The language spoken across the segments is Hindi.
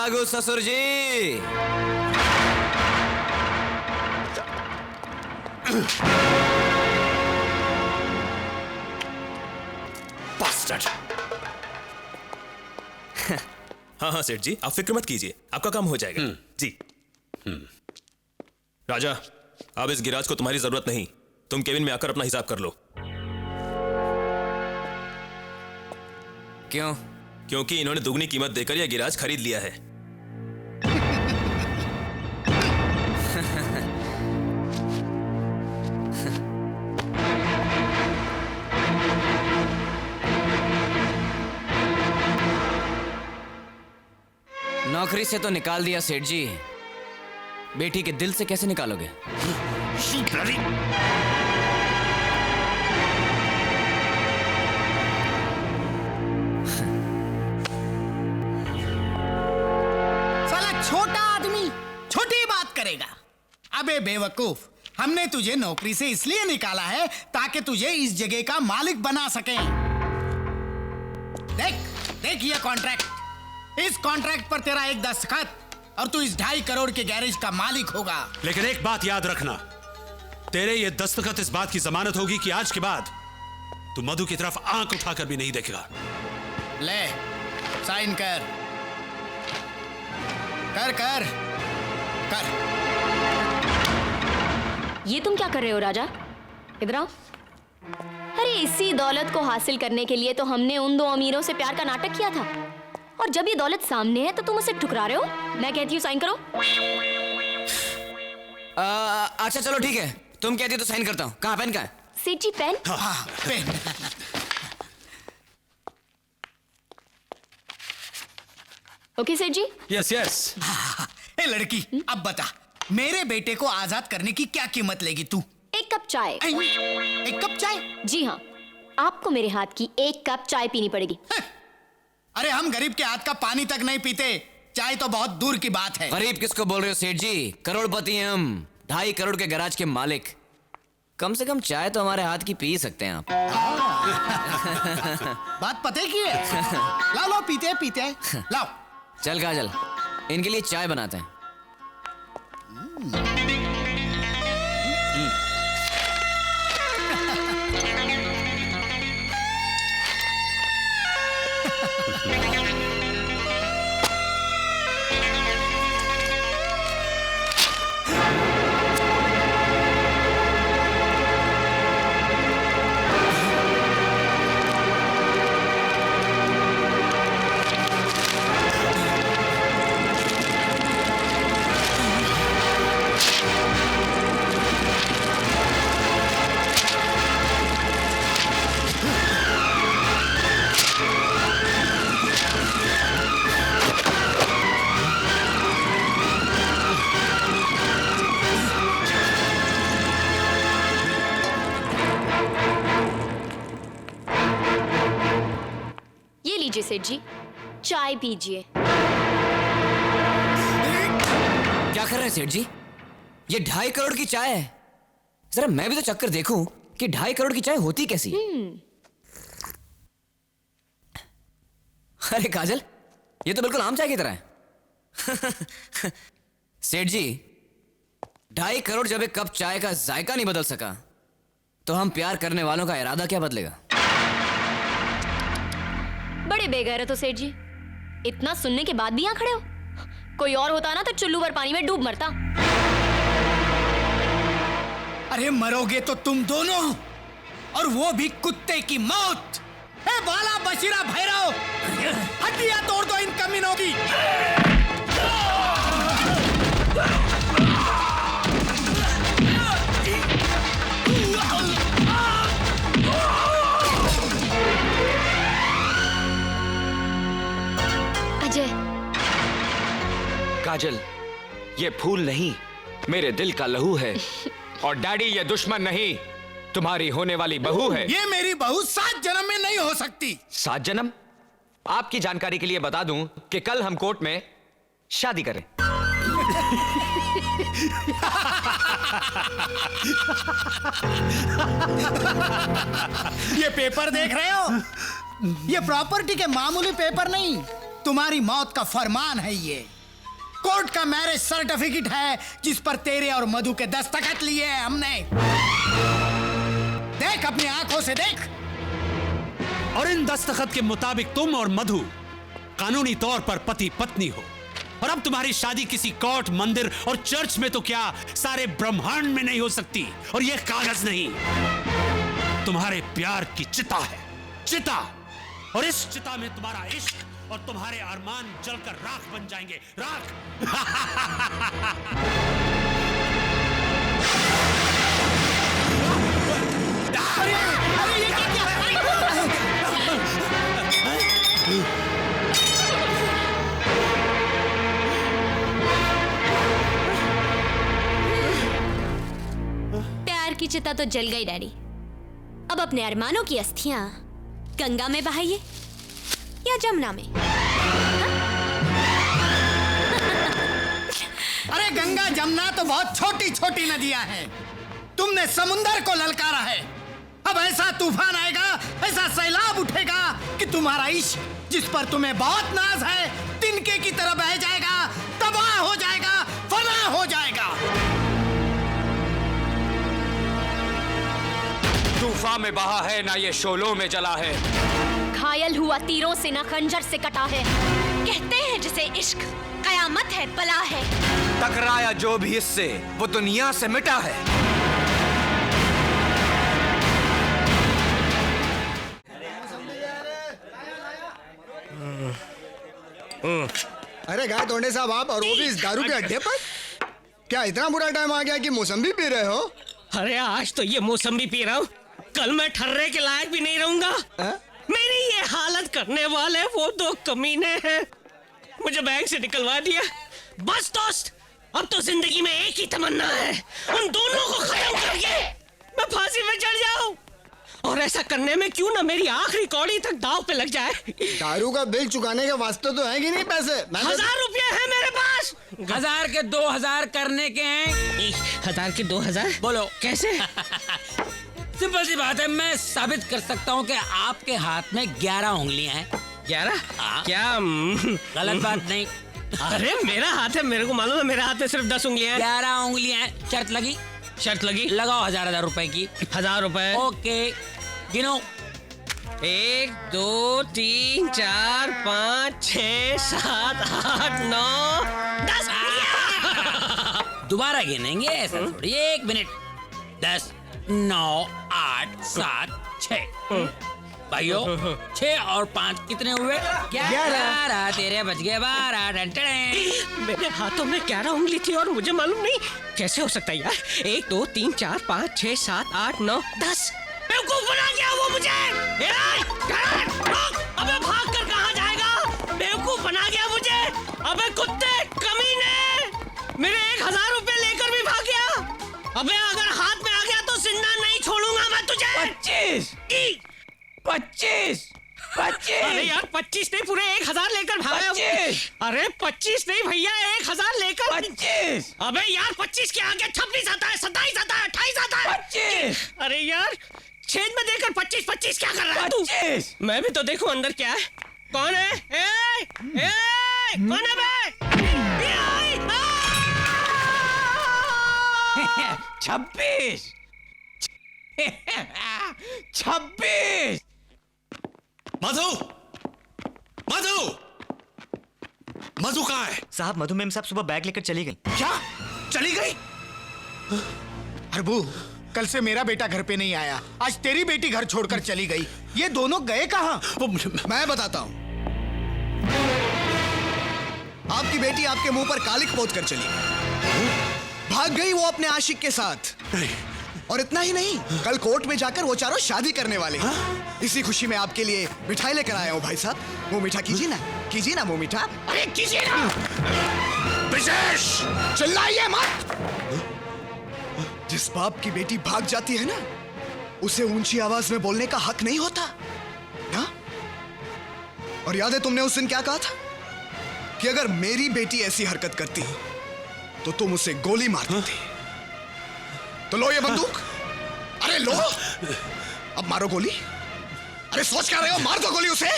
लागू ससुर जी। हाँ हाँ सेठ जी, आप फिक्र मत कीजिए, आपका काम हो जाएगा। जी। राजा, अब इस गिराज को तुम्हारी जरूरत नहीं, तुम केबिन में आकर अपना हिसाब कर लो। क्यों? क्योंकि इन्होंने दुगनी कीमत देकर यह गिराज खरीद लिया है। नौकरी से तो निकाल दिया सेठ जी, बेटी के दिल से कैसे निकालोगे? साला छोटा आदमी छोटी बात करेगा। अबे बेवकूफ, हमने तुझे नौकरी से इसलिए निकाला है ताकि तुझे इस जगह का मालिक बना सके। देख देख ये कॉन्ट्रैक्ट, इस कॉन्ट्रैक्ट पर तेरा एक दस्तखत और तू इस 2.5 करोड़ के गैरेज का मालिक होगा। लेकिन एक बात याद रखना, तेरे ये दस्तखत इस बात की जमानत होगी कि आज के बाद तू मधु की तरफ आंख उठाकर भी नहीं देखेगा। ले साइन कर कर कर कर। ये तुम क्या कर रहे हो राजा? इधर आओ। अरे इसी दौलत को हासिल करने के लिए तो हमने उन 2 अमीरों से प्यार का नाटक किया था, और जब ये दौलत सामने है तो तुम उसे ठुकरा रहे हो। मैं कहती हूँ साइन करो। अच्छा चलो ठीक है, तुम कहती हो तो साइन करता हूँ। कहाँ पेन का है? सेठ जी पेन। हाँ, पेन। ओके सेठ जी। Yes yes. ए लड़की, अब बता, मेरे बेटे को आजाद करने की क्या कीमत लेगी तू? 1 कप चाय। 1 कप चाय? जी हाँ, आपको मेरे हाथ की 1 कप चाय पीनी पड़ेगी। अरे हम गरीब के हाथ का पानी तक नहीं पीते, चाय तो बहुत दूर की बात है। गरीब किसको बोल रहे हो सेठ जी? करोड़पति हैं हम, 2.5 करोड़ के गैराज के मालिक। कम से कम चाय तो हमारे हाथ की पी सकते हैं आप। बात पते की है। लाओ लाओ, पीते पीते लाओ। चल काजल, इनके लिए चाय बनाते हैं। लीजिए सेठ जी, चाय पीजिए। क्या कर रहे हैं सेठ जी? ये 2.5 करोड़ की चाय है। जरा मैं भी तो चक्कर देखूं कि 2.5 करोड़ की चाय होती कैसी। अरे काजल, ये तो बिल्कुल आम चाय की तरह है। सेठ जी, 2.5 करोड़ जब एक कप चाय का जायका नहीं बदल सका, तो हम प्यार करने वालों का इरादा क्या बदलेगा? बड़े बेगैरत हो सेठ जी, इतना सुनने के बाद भी यहाँ खड़े हो। कोई और होता ना तो चुल्लू भर पानी में डूब मरता। अरे मरोगे तो तुम दोनों, और वो भी कुत्ते की मौत। ए बाला बशीरा भैरव, हड्डियां तोड़ दो इन कमीनों की। अजय, काजल, ये फूल नहीं, मेरे दिल का लहू है। और डैडी, ये दुश्मन नहीं, तुम्हारी होने वाली बहू है। ये मेरी बहू 7 जन्म में नहीं हो सकती। 7 जन्म? आपकी जानकारी के लिए बता दूं कि कल हम कोर्ट में शादी करें। ये पेपर देख रहे हो? ये प्रॉपर्टी के मामूली पेपर नहीं, तुम्हारी मौत का फरमान है ये। कोर्ट का मैरिज सर्टिफिकेट है जिस पर तेरे और मधु के दस्तखत लिए हैं हमने। देख अपनी आंखों से देख। और इन दस्तखत के मुताबिक तुम और मधु कानूनी तौर पर पति पत्नी हो। और अब तुम्हारी शादी किसी कोर्ट, मंदिर और चर्च में तो क्या, सारे ब्रह्मांड में नहीं हो सकती। और यह कागज नहीं, तुम्हारे प्यार की चिता है, चिता। और इस चिता में तुम्हारा इश्क और तुम्हारे अरमान जलकर राख बन जाएंगे, राख। अरे ये क्या? प्यार की चिता तो जल गई डैडी। अब अपने अरमानों की अस्थियां गंगा में बहाइए या जमुना में। अरे गंगा जमुना तो बहुत छोटी छोटी नदियां हैं। तुमने समुंदर को ललकारा है। अब ऐसा तूफान आएगा, ऐसा सैलाब उठेगा कि तुम्हारा इश्क जिस पर तुम्हें बहुत नाज है तिनके की तरह बह जाएगा, तबाह हो जाएगा, फना हो जाएगा। तूफान में बहा है ना ये शोलों में जला है। घायल हुआ तीरों से ना खंजर से कटा है। कहते हैं जिसे इश्क कयामत है, बला है। टकराया जो भी इससे वो दुनिया से मिटा है। अरे गाय तोड़ने साहब आप, और वो भी इस दारू के अड्डे पर। क्या इतना बुरा टाइम आ गया कि मौसम्बी पी रहे हो? अरे आज तो ये मौसम्बी पी रहा हूँ, कल मैं ठर्रे के लायक भी नहीं रहूंगा। मेरी ये हालत करने वाले वो दो कमीने हैं, मुझे बैंक से निकलवा दिया। बस दोस्त, अब तो जिंदगी में एक ही तमन्ना है, उन दोनों को खत्म करके मैं फांसी पे चढ़ जाऊं। और ऐसा करने में क्यों ना मेरी आखिरी कौड़ी तक दांव पे लग जाए। दारू का बिल चुकाने के वास्ते तो है कि नहीं पैसे? 1000 रुपये है मेरे पास। 1000 के 2000 करने के हैं। 1000 के 2000 बोलो कैसे? सिंपल सी बात है, मैं साबित कर सकता हूँ कि आपके हाथ में 11 उंगलियां हैं। 11? हाँ। क्या? गलत बात नहीं। अरे मेरा हाथ है, मेरे को मालूम है, मेरे हाथ में सिर्फ 10 उंगलियां हैं। 11 उंगलियां हैं। शर्त लगी? शर्त लगी। लगाओ 1000 रुपए की। 1000 रुपए। ओके, गिनो। 1 2 3 4 5 6 7 8 9 10। दोबारा गिनेंगे, ऐसा थोड़ी। 1 मिनट। 10 9 8 7 6। भाइयों 6 और 5 कितने हुए? 11। तेरे बच गए 12। मेरे हाथों में 11 उंगली थी और मुझे मालूम नहीं। कैसे हो सकता है यार? 1 2 3 4 5 6 7 8 9 10। बेवकूफ बना दिया वो मुझे। अबे भाग कर कहाँ जाएगा? बेवकूफ बना गया मुझे। अबे कुत्ते कमीने, मेरे 1000 रुपए लेकर भी भाग गया। अबे अगर हाथ में आ गया तो जिंदा नहीं छोड़ूंगा मैं तुझे। 25। अरे यार 25 नहीं, पूरे 1000 लेकर भागा। 25। अरे 25 नहीं भैया, 1000 लेकर। 25। अबे यार 25 के आगे 26 आता है, 27 आता है, 28 आता है। 25। अरे यार छेद में देकर 25 क्या कर रहा है तू? 25। मैं भी तो देखूं अंदर क्या है। कौन है? कौन है बे? 26। 26। मधु, मधु, मधु कहाँ है? साहब मधु मैम साहब सुबह बैग लेकर चली गई। क्या चली गई? अरबू, कल से मेरा बेटा घर पे नहीं आया, आज तेरी बेटी घर छोड़कर चली गई। ये दोनों गए कहाँ? मैं बताता हूँ। आपकी बेटी आपके मुंह पर कालिक पोत कर चली गई। भाग गई वो अपने आशिक के साथ। और इतना ही नहीं, कल कोर्ट में जाकर वो चारों शादी करने वाले हैं। इसी खुशी में आपके लिए मिठाई लेकर आया हूँ भाई साहब। मुंह मीठा कीजिए ना, कीजिए ना मुंह मीठा। अरे कीजिए ना। विशेष चिल्लाइए मत। जिस बाप की बेटी भाग जाती है ना, उसे ऊंची आवाज में बोलने का हक नहीं होता ना? और याद है तुमने उस दिन क्या कहा था कि अगर मेरी बेटी ऐसी हरकत करती तो तुम उसे गोली मार देते। तो लो ये बंदूक। अरे लो, अब मारो गोली। अरे सोच क्या रहे हो? मार दो गोली उसे।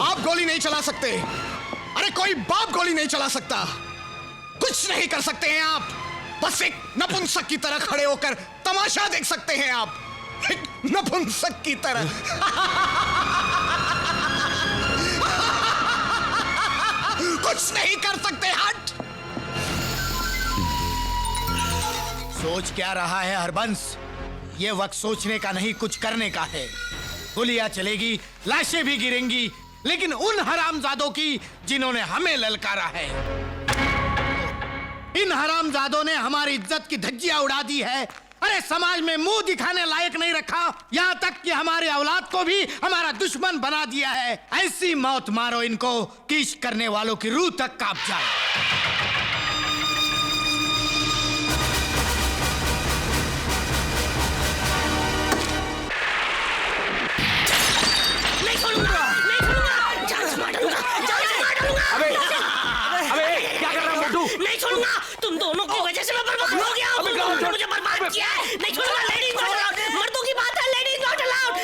बाप गोली नहीं चला सकते। अरे कोई बाप गोली नहीं चला सकता। कुछ नहीं कर सकते हैं आप। बस एक नपुंसक की तरह खड़े होकर तमाशा देख सकते हैं आप, एक नपुंसक की तरह। कुछ नहीं कर सकते। हट। सोच क्या रहा है हरबंस? ये वक्त सोचने का नहीं, कुछ करने का है। गोलियां चलेगी, लाशें भी गिरेंगी, लेकिन उन हरामजादों की जिन्होंने हमें ललकारा है। इन हरामजादों ने हमारी इज्जत की धज्जियां उड़ा दी है। अरे समाज में मुंह दिखाने लायक नहीं रखा, यहाँ तक कि हमारे औलाद को भी हमारा दुश्मन बना दिया है। ऐसी मौत मारो इनको कि इश्क करने वालों की रूह तक कांप जाए। नहीं छोड़ूंगा। तुम दोनों की वजह से मैं बर्बाद हो गया हूं। तुम दोनों ने मुझे बर्बाद किया है। नहीं छोड़ूंगा। Ladies not allowed. मर्दों की बात है, लेडीज नॉट अलाउड।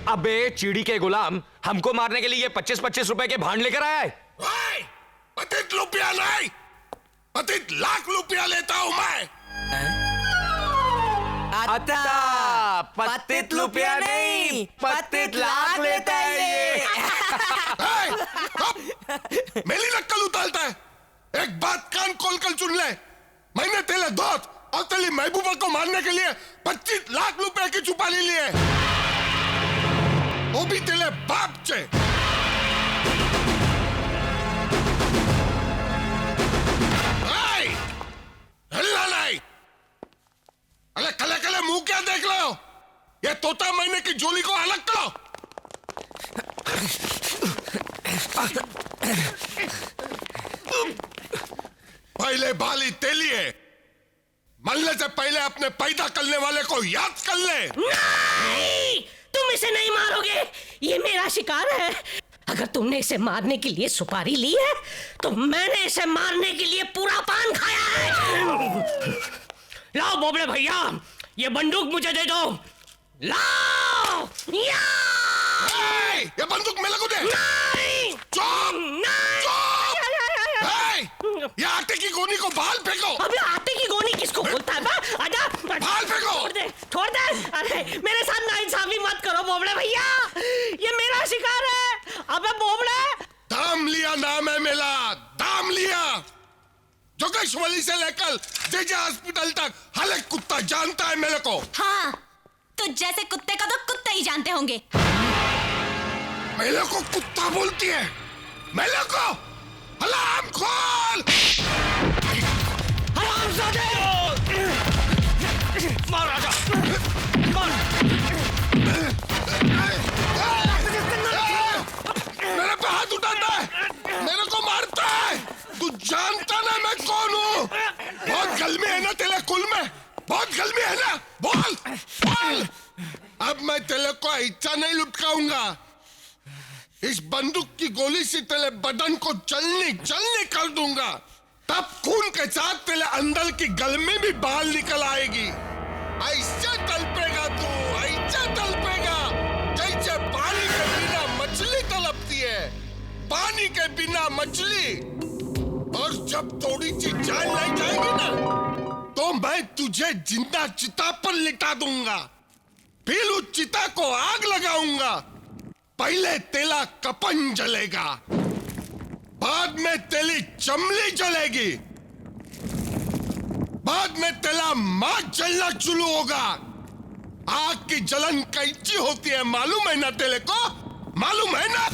अबे चिड़ी के गुलाम, हमको मारने के लिए ये 25-25 रुपए के भांड लेकर आया है। 25 रुपया नहीं, 25 लाख रुपया लेता हूं मैं। अच्छा, 25 रुपया नहीं, 25 लाख लेता है ये। मेरी नक्कल उतारता है। एक बात कान खोल कर सुन ले, मैंने तेरे दोस्त और तेरी महबूबा को मारने के लिए 25 लाख रुपए की चुपाली ली है, वो भी तेरे बाप से। हल्ला नहीं। अरे कले कले मुंह क्या देख रहे हो? ये तोता महीने की जोली को अलग करो। पहले बाली तेली है, मरने से पहले अपने पैदा करने वाले को याद कर ले। नहीं, तुम इसे नहीं मारोगे। ये मेरा शिकार है। अगर तुमने इसे मारने के लिए सुपारी ली है, तो मैंने इसे मारने के लिए पूरा पान खाया है। लाओ बोबड़े भैया, ये बंदूक मुझे दे दो। लाओ। ये बंदूक मेरे को दे। नहीं। चुप। ये आटे की गोनी को बाहर फेंको। अबे आटे की गोनी किसको बोलता है? आजा, बाहर फेंको। छोड़ दे। अरे मेरे साथ नाइंसाफी मत करो बोबड़े भैया, ये मेरा शिकार है। अबे बोबड़े। दाम लिया नाम है मेरा, दाम लिया। जोगेश्वरी से लेकर जेजे हॉस्पिटल तक हर एक कुत्ता जानता है मेरे को। हाँ, तो जैसे कुत्ते का तो कुत्ते ही जानते होंगे। मेरे को कुत्ता बोलती है? मेरे को अलार्म खोल। हरामजादे! मार राजा, मार। मेरे पे हाथ उठाता है, मेरे को मारता है। तू जानता ना मैं कौन हूँ? बहुत गर्मी है ना तेरे कुल में, बहुत गर्मी है ना? बोल बोल। अब मैं तेरे को ऐसा नहीं लुटकाऊंगा। इस बंदूक की गोली से तेरे बदन को चलनी कर दूंगा। तब खून के साथ तेरे अंदर की गर्मी भी बाहर निकल आएगी। ऐसे तड़पेगा तू, ऐसे तड़पेगा जैसे पानी के बिना मछली तड़पती है, पानी के बिना मछली। और जब थोड़ी सी जान नहीं जाएगी ना, तो मैं तुझे जिंदा चिता पर लिटा दूंगा। फिर उस चिता को आग लगाऊंगा। पहले तेरा कपन जलेगा, बाद में तेरी चमड़ी जलेगी, बाद में तेरा मां जलना शुरू होगा। आग की जलन कैसी होती है मालूम है ना तेरे को? मालूम है ना?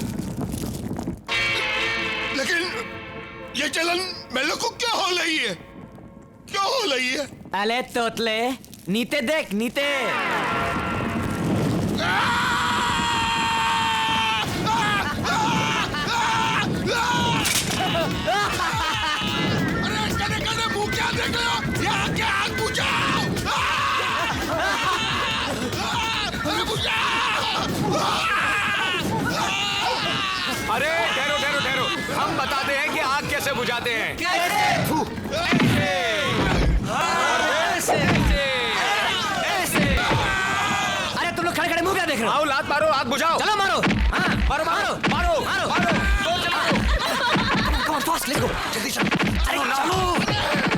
लेकिन ये जलन मेरे को क्या हो रही है? क्या हो रही है? अले तोतले, नीचे देख, नीचे। अरे कने मुंह क्या देख रहे हो? यहाँ के आग बुझाओ। अरे बुझाओ। अरे ठहरो ठहरो ठहरो, हम बताते हैं कि आग कैसे बुझाते हैं। कैसे? देख रहे हो? आओ लात मारो, आग बुझाओ। चलो मारो। हाँ, मारो मारो मारो मारो मारो, तो चलो। Come on, fast, let's go. जल्दी चलो। अरे चलो।